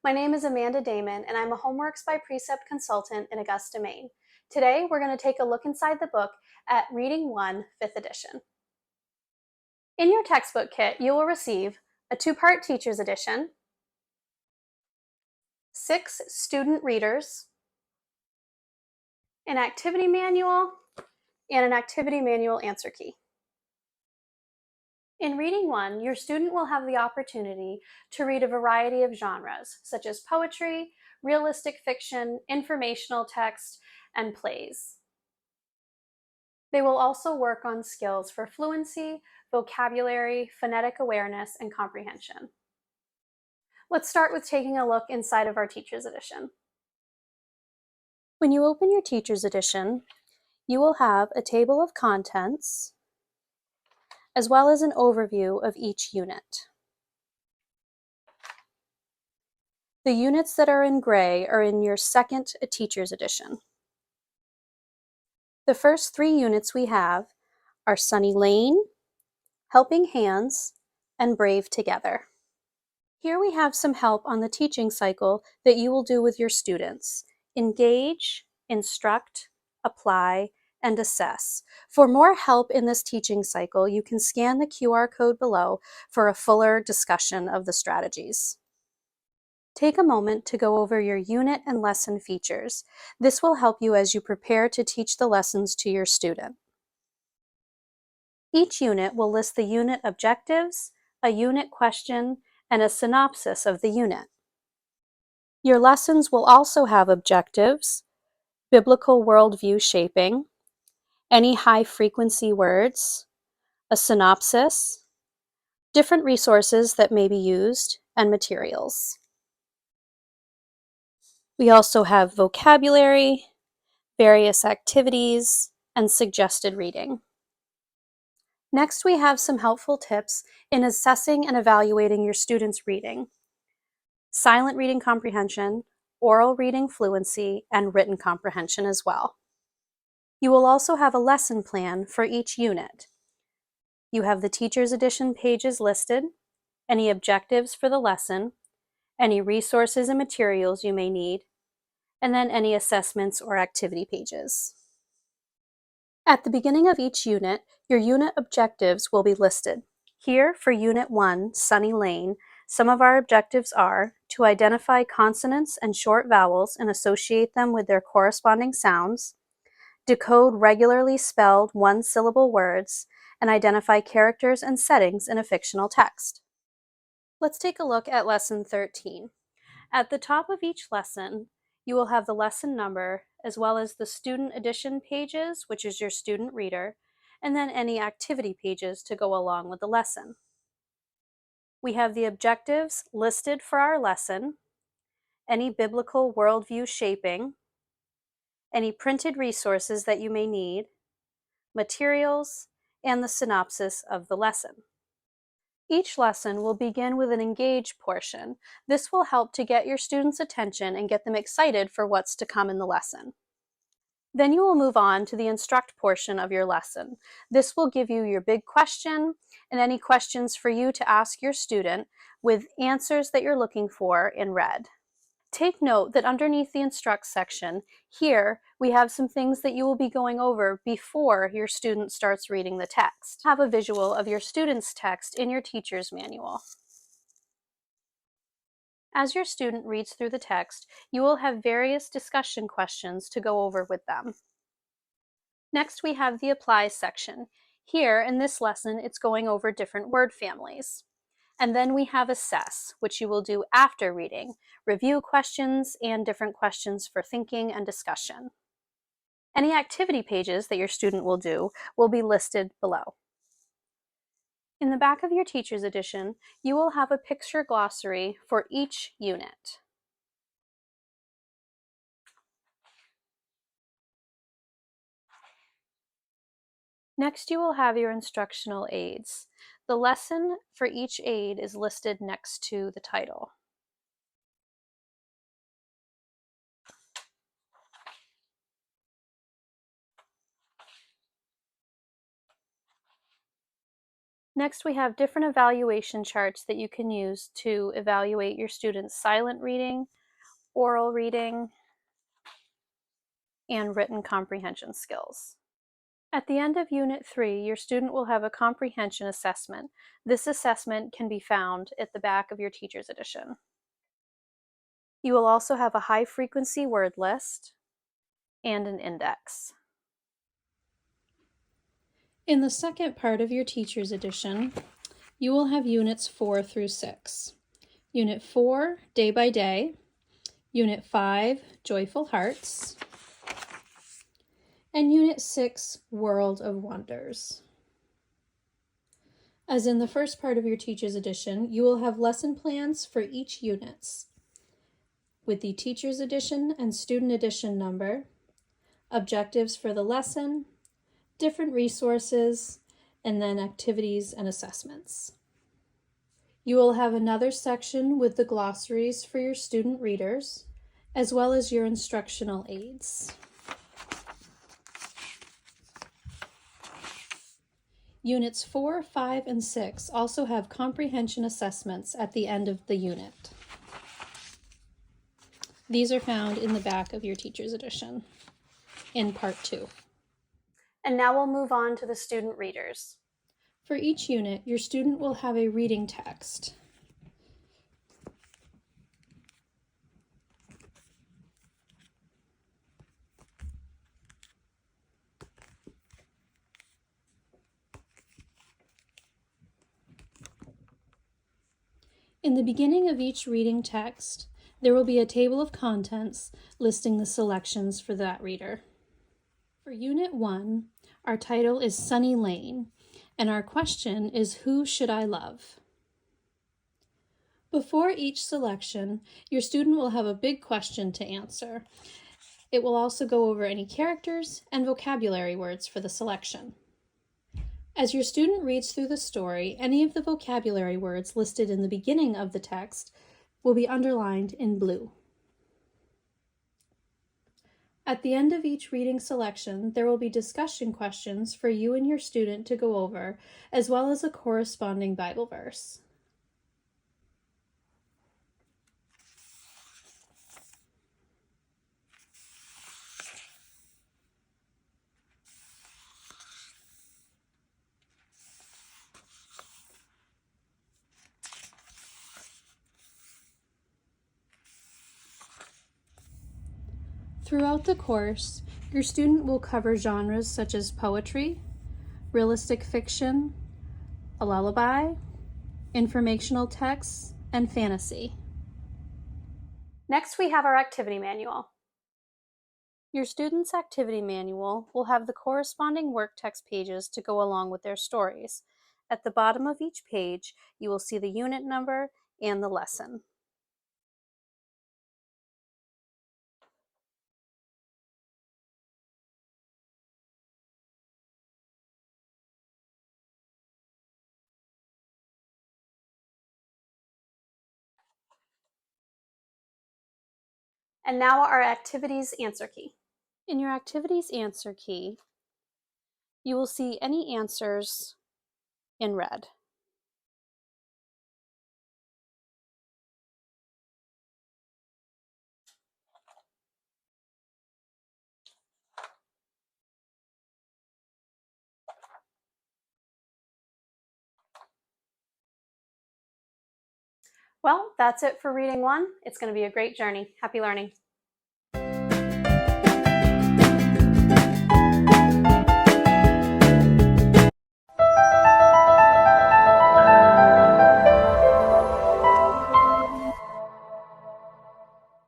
My name is Amanda Damon, and I'm a Homeworks by Precept consultant in Augusta, Maine. Today, we're going to take a look inside the book at Reading 1, 5th edition. In your textbook kit, you will receive a 2-part teacher's edition, 6 student readers, an activity manual, and an activity manual answer key. In Reading 1, your student will have the opportunity to read a variety of genres, such as poetry, realistic fiction, informational text, and plays. They will also work on skills for fluency, vocabulary, phonetic awareness, and comprehension. Let's start with taking a look inside of our Teacher's Edition. When you open your Teacher's Edition, you will have a table of contents, as well as an overview of each unit. The units that are in gray are in your second Teacher's Edition. The first 3 units we have are Sunny Lane, Helping Hands, and Brave Together. Here we have some help on the teaching cycle that you will do with your students. Engage, instruct, apply, and assess. For more help in this teaching cycle, you can scan the QR code below for a fuller discussion of the strategies. Take a moment to go over your unit and lesson features. This will help you as you prepare to teach the lessons to your student. Each unit will list the unit objectives, a unit question, and a synopsis of the unit. Your lessons will also have objectives, biblical worldview shaping, any high-frequency words, a synopsis, different resources that may be used, and materials. We also have vocabulary, various activities, and suggested reading. Next, we have some helpful tips in assessing and evaluating your students' reading: silent reading comprehension, oral reading fluency, and written comprehension as well. You will also have a lesson plan for each unit. You have the Teacher's Edition pages listed, any objectives for the lesson, any resources and materials you may need, and then any assessments or activity pages. At the beginning of each unit, your unit objectives will be listed. Here for Unit 1, Sunny Lane, some of our objectives are to identify consonants and short vowels and associate them with their corresponding sounds, decode regularly spelled one-syllable words, and identify characters and settings in a fictional text. Let's take a look at Lesson 13. At the top of each lesson, you will have the lesson number, as well as the Student Edition pages, which is your student reader, and then any activity pages to go along with the lesson. We have the objectives listed for our lesson, any biblical worldview shaping, any printed resources that you may need, materials, and the synopsis of the lesson. Each lesson will begin with an engage portion. This will help to get your students' attention and get them excited for what's to come in the lesson. Then you will move on to the instruct portion of your lesson. This will give you your big question and any questions for you to ask your student with answers that you're looking for in red. Take note that underneath the instruct section, here we have some things that you will be going over before your student starts reading the text. Have a visual of your student's text in your teacher's manual. As your student reads through the text, you will have various discussion questions to go over with them. Next, we have the apply section. Here in this lesson, it's going over different word families. And then we have assess, which you will do after reading, review questions, and different questions for thinking and discussion. Any activity pages that your student will do will be listed below. In the back of your Teacher's Edition, you will have a picture glossary for each unit. Next, you will have your instructional aids. The lesson for each aid is listed next to the title. Next, we have different evaluation charts that you can use to evaluate your students' silent reading, oral reading, and written comprehension skills. At the end of Unit 3, your student will have a comprehension assessment. This assessment can be found at the back of your teacher's edition. You will also have a high-frequency word list and an index. In the second part of your teacher's edition, you will have Units 4 through 6. Unit 4, Day by Day. Unit 5, Joyful Hearts. And Unit 6, World of Wonders. As in the first part of your teacher's edition, you will have lesson plans for each unit with the teacher's edition and student edition number, objectives for the lesson, different resources, and then activities and assessments. You will have another section with the glossaries for your student readers, as well as your instructional aids. Units 4, 5, and 6 also have comprehension assessments at the end of the unit. These are found in the back of your teacher's edition in Part 2. And now we'll move on to the student readers. For each unit, your student will have a reading text. In the beginning of each reading text, there will be a table of contents listing the selections for that reader. For Unit 1, our title is Sunny Lane, and our question is, Who should I love? Before each selection, your student will have a big question to answer. It will also go over any characters and vocabulary words for the selection. As your student reads through the story, any of the vocabulary words listed in the beginning of the text will be underlined in blue. At the end of each reading selection, there will be discussion questions for you and your student to go over, as well as a corresponding Bible verse. Throughout the course, your student will cover genres such as poetry, realistic fiction, a lullaby, informational texts, and fantasy. Next, we have our activity manual. Your student's activity manual will have the corresponding work text pages to go along with their stories. At the bottom of each page, you will see the unit number and the lesson. And now our activities answer key. In your activities answer key, you will see any answers in red. Well, that's it for reading 1. It's going to be a great journey. Happy learning.